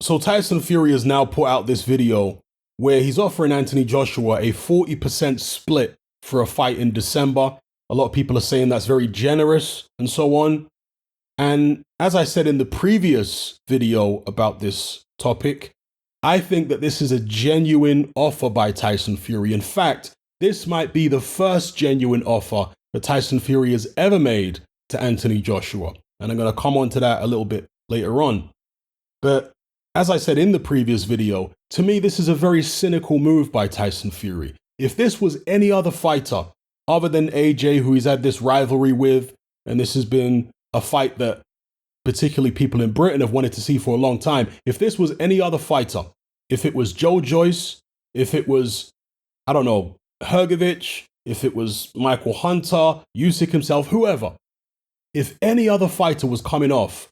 So Tyson Fury has now put out this video where he's offering Anthony Joshua a 40% split for a fight in December. A lot of people are saying that's very generous and so on. And as I said in the previous video about this topic, I think that this is a genuine offer by Tyson Fury. In fact, this might be the first genuine offer that Tyson Fury has ever made to Anthony Joshua. And I'm going to come on to that a little bit later on. But as I said in the previous video, to me, this is a very cynical move by Tyson Fury. If this was any other fighter other than AJ, who he's had this rivalry with, and this has been a fight that particularly people in Britain have wanted to see for a long time. If this was any other fighter, if it was Joe Joyce, if it was, I don't know, Hrgovic, if it was Michael Hunter, Usyk himself, whoever, if any other fighter was coming off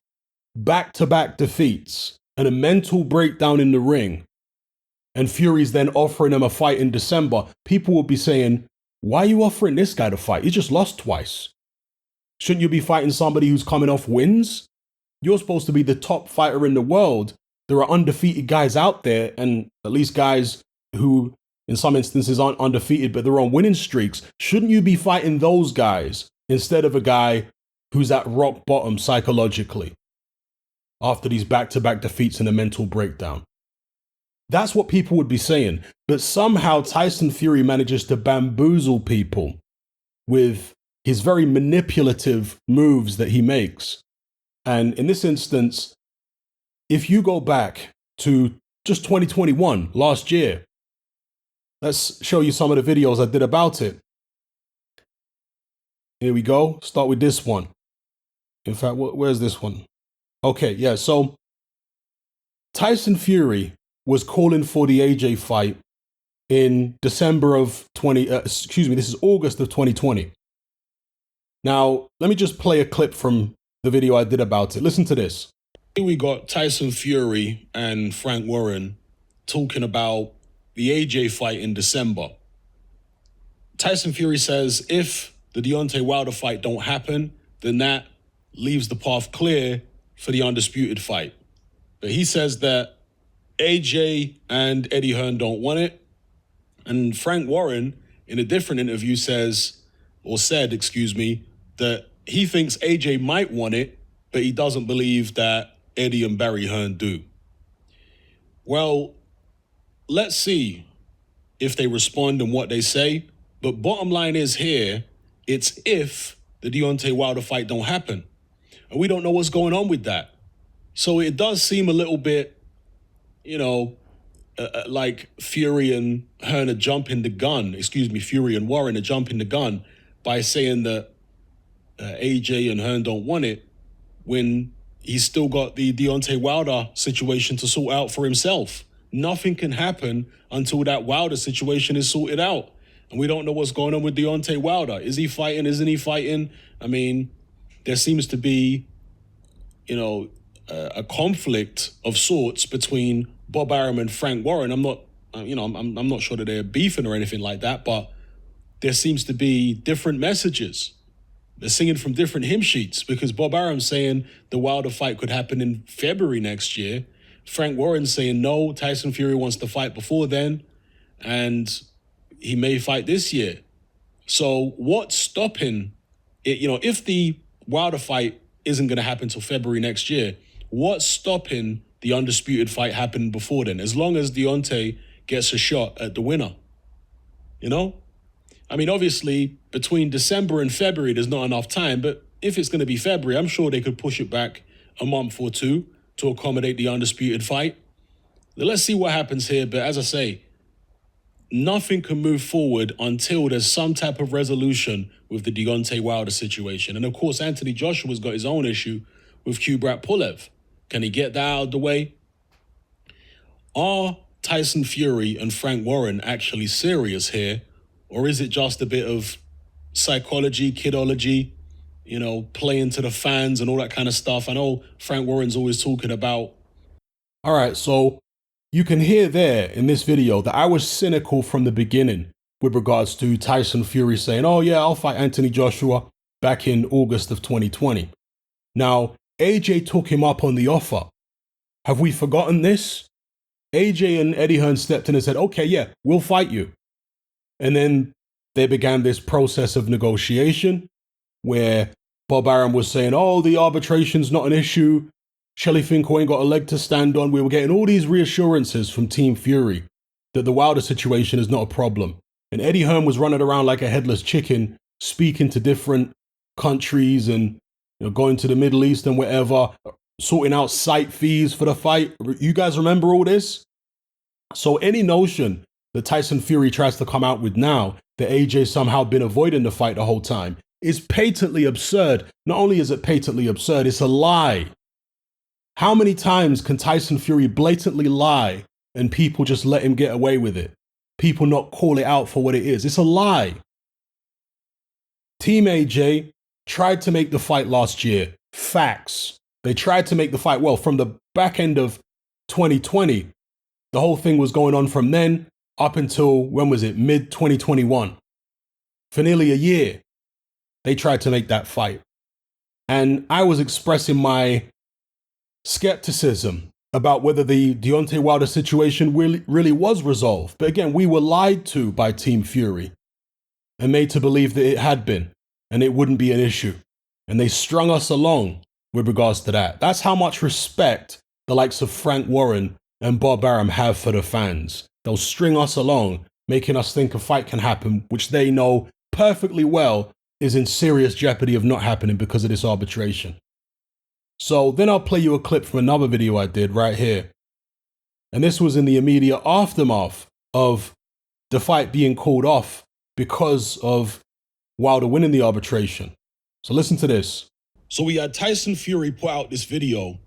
back-to-back defeats and a mental breakdown in the ring, and Fury's then offering him a fight in December, people would be saying, why are you offering this guy to fight? He just lost twice. Shouldn't you be fighting somebody who's coming off wins? You're supposed to be the top fighter in the world. There are undefeated guys out there, and at least guys who, in some instances, aren't undefeated, but they're on winning streaks. Shouldn't you be fighting those guys instead of a guy who's at rock bottom psychologically after these back-to-back defeats and a mental breakdown? That's what people would be saying. But somehow Tyson Fury manages to bamboozle people with his very manipulative moves that he makes. And in this instance, if you go back to just 2021, last year, let's show you some of the videos I did about it. Here we go. Start with this one. In fact, where's this one? Okay, yeah, so Tyson Fury was calling for the AJ fight in December of this is August of 2020. Now, let me just play a clip from the video I did about it. Listen to this. Here we got Tyson Fury and Frank Warren talking about the AJ fight in December. Tyson Fury says if the Deontay Wilder fight don't happen, then that leaves the path clear for the undisputed fight. But he says that AJ and Eddie Hearn don't want it. And Frank Warren, in a different interview, said, that he thinks AJ might want it, but he doesn't believe that Eddie and Barry Hearn do. Well, let's see if they respond and what they say. But bottom line is here, it's if the Deontay Wilder fight don't happen. And we don't know what's going on with that. So it does seem a little bit, like Fury and Hearn are jumping the gun. Fury and Warren are jumping the gun by saying that AJ and Hearn don't want it when he's still got the Deontay Wilder situation to sort out for himself. Nothing can happen until that Wilder situation is sorted out. And we don't know what's going on with Deontay Wilder. Is he fighting? Isn't he fighting? I mean, there seems to be, a conflict of sorts between Bob Arum and Frank Warren. I'm not sure that they're beefing or anything like that, but there seems to be different messages. They're singing from different hymn sheets because Bob Arum's saying the Wilder fight could happen in February next year. Frank Warren's saying no, Tyson Fury wants to fight before then, and he may fight this year. So what's stopping it? If the Wilder fight isn't going to happen until February next year, what's stopping the undisputed fight happening before then? As long as Deontay gets a shot at the winner, I mean, obviously, between December and February, there's not enough time. But if it's going to be February, I'm sure they could push it back a month or two to accommodate the undisputed fight. Let's see what happens here. But as I say, nothing can move forward until there's some type of resolution with the Deontay Wilder situation. And of course, Anthony Joshua's got his own issue with Kubrat Pulev. Can he get that out of the way? Are Tyson Fury and Frank Warren actually serious here? Or is it just a bit of psychology, kidology, playing to the fans and all that kind of stuff? I know Frank Warren's always talking about. All right, so you can hear there in this video that I was cynical from the beginning with regards to Tyson Fury saying, oh yeah, I'll fight Anthony Joshua back in August of 2020. Now, AJ took him up on the offer. Have we forgotten this? AJ and Eddie Hearn stepped in and said, okay, yeah, we'll fight you. And then they began this process of negotiation where Bob Arum was saying, oh, the arbitration's not an issue. Shelly Finkel ain't got a leg to stand on. We were getting all these reassurances from Team Fury that the Wilder situation is not a problem. And Eddie Hearn was running around like a headless chicken, speaking to different countries and going to the Middle East and whatever, sorting out site fees for the fight. You guys remember all this? So any notion that Tyson Fury tries to come out with now, that AJ somehow been avoiding the fight the whole time, is patently absurd. Not only is it patently absurd, it's a lie. How many times can Tyson Fury blatantly lie and people just let him get away with it? People not call it out for what it is. It's a lie. Team AJ tried to make the fight last year. Facts. They tried to make the fight, well, from the back end of 2020. The whole thing was going on from then up until, when was it? Mid-2021. For nearly a year, they tried to make that fight. And I was expressing my skepticism about whether the Deontay Wilder situation really was resolved. But again, we were lied to by Team Fury and made to believe that it had been and it wouldn't be an issue. And they strung us along with regards to that. That's how much respect the likes of Frank Warren and Bob Arum have for the fans. They'll string us along, making us think a fight can happen, which they know perfectly well is in serious jeopardy of not happening because of this arbitration. So then I'll play you a clip from another video I did right here. And this was in the immediate aftermath of the fight being called off because of Wilder winning the arbitration. So listen to this. So we had Tyson Fury put out this video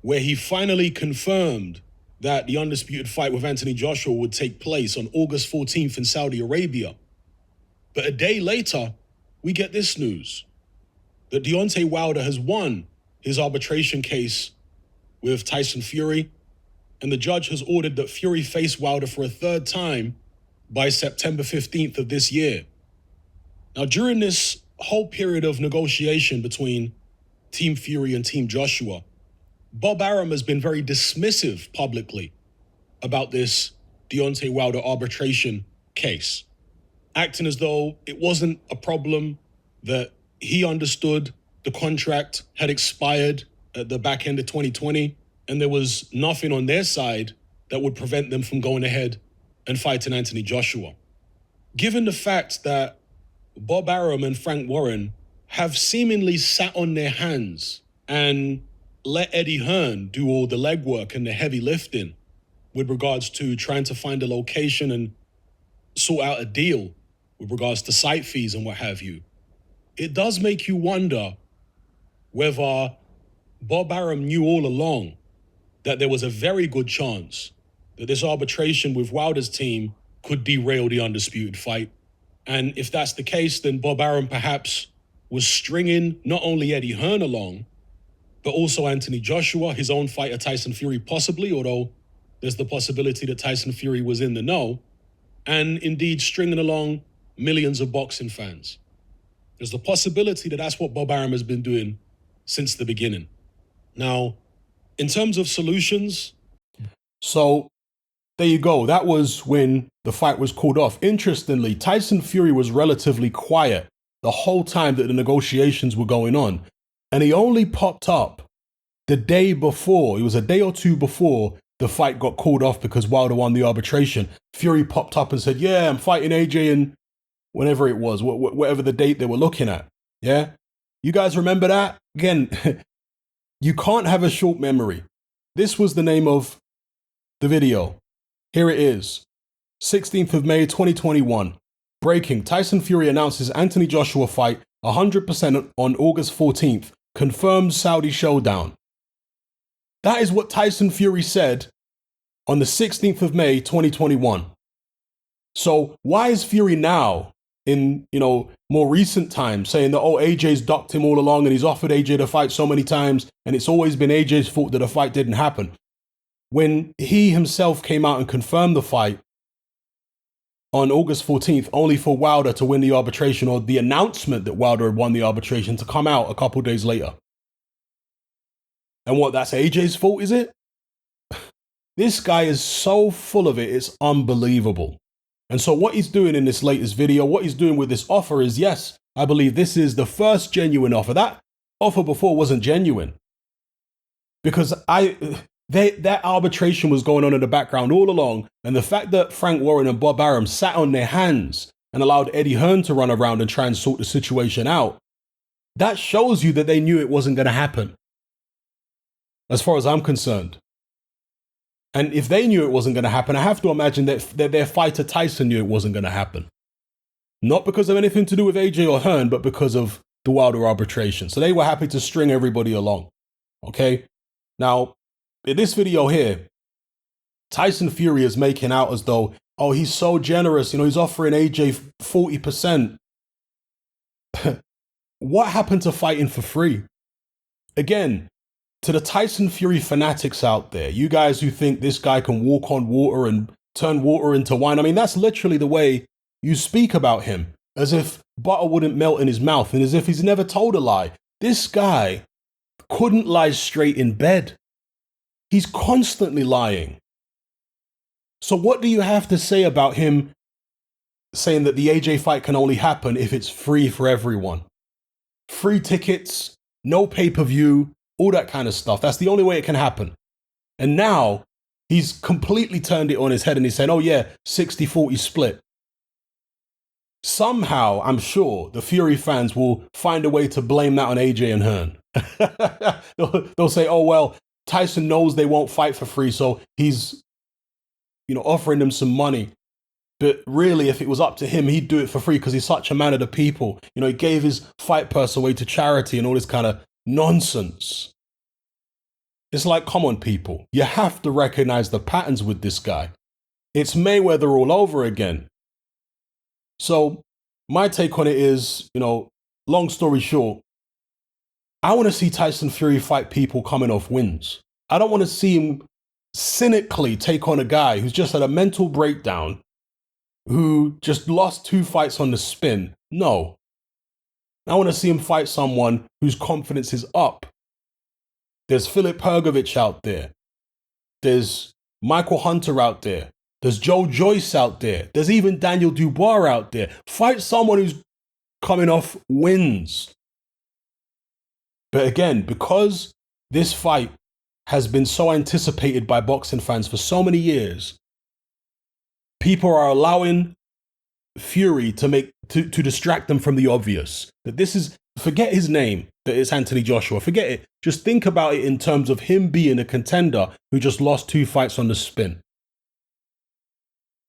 where he finally confirmed that the undisputed fight with Anthony Joshua would take place on August 14th in Saudi Arabia. But a day later, we get this news, that Deontay Wilder has won his arbitration case with Tyson Fury, and the judge has ordered that Fury face Wilder for a third time by September 15th of this year. Now, during this whole period of negotiation between Team Fury and Team Joshua, Bob Arum has been very dismissive publicly about this Deontay Wilder arbitration case, acting as though it wasn't a problem, that he understood the contract had expired at the back end of 2020, and there was nothing on their side that would prevent them from going ahead and fighting Anthony Joshua. Given the fact that Bob Arum and Frank Warren have seemingly sat on their hands and let Eddie Hearn do all the legwork and the heavy lifting with regards to trying to find a location and sort out a deal with regards to site fees and what have you, it does make you wonder whether Bob Arum knew all along that there was a very good chance that this arbitration with Wilder's team could derail the undisputed fight. And if that's the case, then Bob Arum perhaps was stringing not only Eddie Hearn along, but also Anthony Joshua, his own fighter Tyson Fury possibly, although there's the possibility that Tyson Fury was in the know, and indeed stringing along millions of boxing fans. There's the possibility that that's what Bob Arum has been doing since the beginning. Now, in terms of solutions, so there you go. That was when the fight was called off. Interestingly, Tyson Fury was relatively quiet the whole time that the negotiations were going on. And he only popped up the day before. It was a day or two before the fight got called off because Wilder won the arbitration. Fury popped up and said, yeah, I'm fighting AJ in whenever it was, whatever the date they were looking at. Yeah? You guys remember that? Again, you can't have a short memory. This was the name of the video. Here it is. 16th of May, 2021. Breaking. Tyson Fury announces Anthony Joshua fight 100% on August 14th. Confirmed Saudi Showdown. That is what Tyson Fury said on the 16th of May, 2021. So why is Fury now, in more recent times, saying that, oh, AJ's ducked him all along and he's offered AJ to fight so many times and it's always been AJ's fault that the fight didn't happen? When he himself came out and confirmed the fight on August 14th, only for Wilder to win the arbitration, or the announcement that Wilder had won the arbitration to come out a couple days later. And what, that's AJ's fault, is it? This guy is so full of it, it's unbelievable. And so what he's doing in this latest video, what he's doing with this offer is, yes, I believe this is the first genuine offer. That offer before wasn't genuine. Because that arbitration was going on in the background all along. And the fact that Frank Warren and Bob Arum sat on their hands and allowed Eddie Hearn to run around and try and sort the situation out, that shows you that they knew it wasn't going to happen. As far as I'm concerned. And if they knew it wasn't going to happen, I have to imagine that their fighter Tyson knew it wasn't going to happen. Not because of anything to do with AJ or Hearn, but because of the Wilder arbitration. So they were happy to string everybody along. Okay? Now, in this video here, Tyson Fury is making out as though, oh, he's so generous. He's offering AJ 40%. What happened to fighting for free? Again, to the Tyson Fury fanatics out there, you guys who think this guy can walk on water and turn water into wine, I mean, that's literally the way you speak about him, as if butter wouldn't melt in his mouth and as if he's never told a lie. This guy couldn't lie straight in bed. He's constantly lying. So what do you have to say about him saying that the AJ fight can only happen if it's free for everyone? Free tickets, no pay-per-view, all that kind of stuff. That's the only way it can happen. And now he's completely turned it on his head and he's saying, oh yeah, 60-40 split. Somehow, I'm sure the Fury fans will find a way to blame that on AJ and Hearn. They'll say, oh, well, Tyson knows they won't fight for free, so he's, offering them some money. But really, if it was up to him, he'd do it for free because he's such a man of the people. He gave his fight purse away to charity and all this kind of nonsense. It's like, come on, people. You have to recognize the patterns with this guy. It's Mayweather all over again. So my take on it is, long story short, I want to see Tyson Fury fight people coming off wins. I don't want to see him cynically take on a guy who's just had a mental breakdown, who just lost 2 fights on the spin. No. I want to see him fight someone whose confidence is up. There's Filip Hrgovic out there. There's Michael Hunter out there. There's Joe Joyce out there. There's even Daniel Dubois out there. Fight someone who's coming off wins. But again, because this fight has been so anticipated by boxing fans for so many years, people are allowing Fury to distract them from the obvious. That this is, forget his name, that it's Anthony Joshua. Forget it. Just think about it in terms of him being a contender who just lost 2 fights on the spin.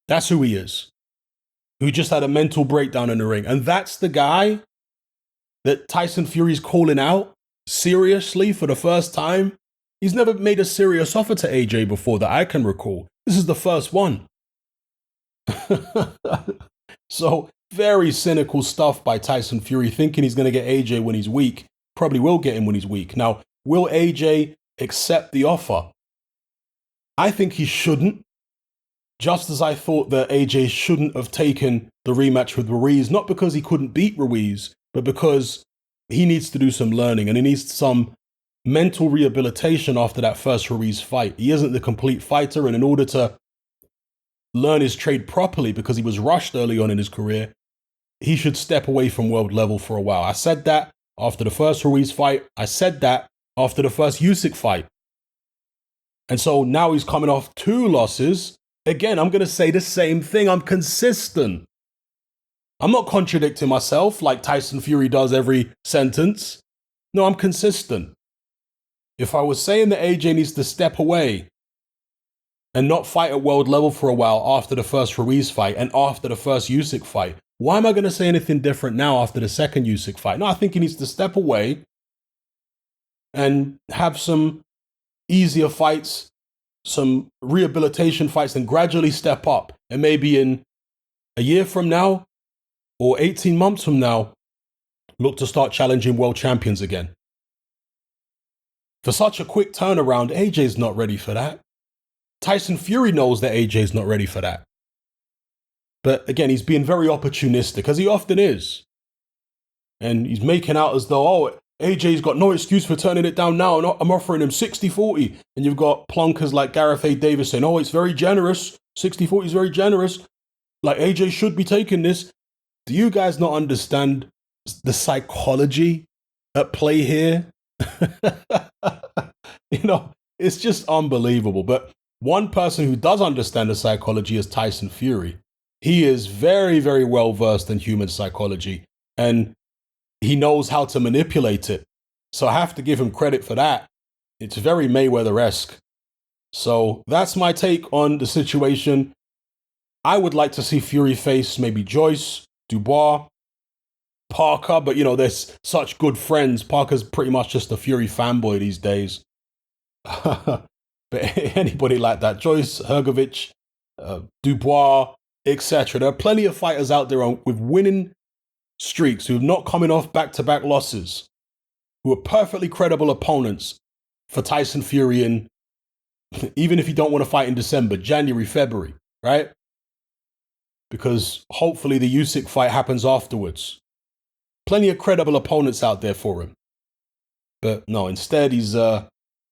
That's who he is. Who just had a mental breakdown in the ring. And that's the guy that Tyson Fury's calling out seriously for the first time. He's never made a serious offer to AJ before that I can recall. This is the first one. So, very cynical stuff by Tyson Fury, thinking he's going to get AJ when he's weak. Probably will get him when he's weak. Now, will AJ accept the offer? I think he shouldn't. Just as I thought that AJ shouldn't have taken the rematch with Ruiz, not because he couldn't beat Ruiz, but because he needs to do some learning and he needs some mental rehabilitation after that first Ruiz fight. He isn't the complete fighter, and in order to learn his trade properly, because he was rushed early on in his career, he should step away from world level for a while. I said that after the first Ruiz fight. I said that after the first Usyk fight. And so now he's coming off 2 losses. Again, I'm going to say the same thing. I'm consistent. I'm not contradicting myself like Tyson Fury does every sentence. No, I'm consistent. If I was saying that AJ needs to step away and not fight at world level for a while after the first Ruiz fight and after the first Usyk fight, why am I going to say anything different now after the second Usyk fight? No, I think he needs to step away and have some easier fights, some rehabilitation fights, and gradually step up. And maybe in a year from now or 18 months from now, look to start challenging world champions again. For such a quick turnaround, AJ's not ready for that. Tyson Fury knows that AJ's not ready for that. But again, he's being very opportunistic, as he often is. And he's making out as though, oh, AJ's got no excuse for turning it down now. I'm offering him 60-40. And you've got plunkers like Gareth A. Davis saying, oh, it's very generous. 60-40 is very generous. Like, AJ should be taking this. Do you guys not understand the psychology at play here? You know, it's just unbelievable. But one person who does understand the psychology is Tyson Fury. He is very, very well versed in human psychology, and he knows how to manipulate it. So I have to give him credit for that. It's very Mayweather-esque. So that's my take on the situation. I would like to see Fury face maybe Joyce, Dubois, Parker, but you know, they're such good friends. Parker's pretty much just a Fury fanboy these days. But anybody like that, Joyce, Hergovich, Dubois, etc. There are plenty of fighters out there with winning streaks who have not coming off back-to-back losses, who are perfectly credible opponents for Tyson Fury in, even if you don't want to fight in December, January, February, right? Because hopefully the Usyk fight happens afterwards. Plenty of credible opponents out there for him. But no, instead he's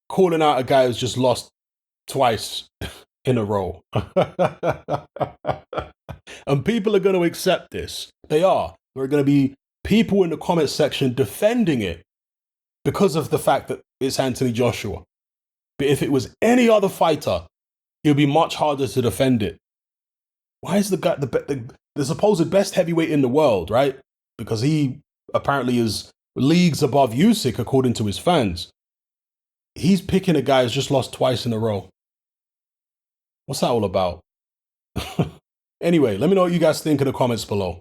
calling out a guy who's just lost twice in a row. And people are going to accept this. They are. There are going to be people in the comment section defending it because of the fact that it's Anthony Joshua. But if it was any other fighter, it would be much harder to defend it. Why is the guy the supposed best heavyweight in the world, right? Because he apparently is leagues above Usyk according to his fans. He's picking a guy who's just lost twice in a row. What's that all about? Anyway, let me know what you guys think in the comments below.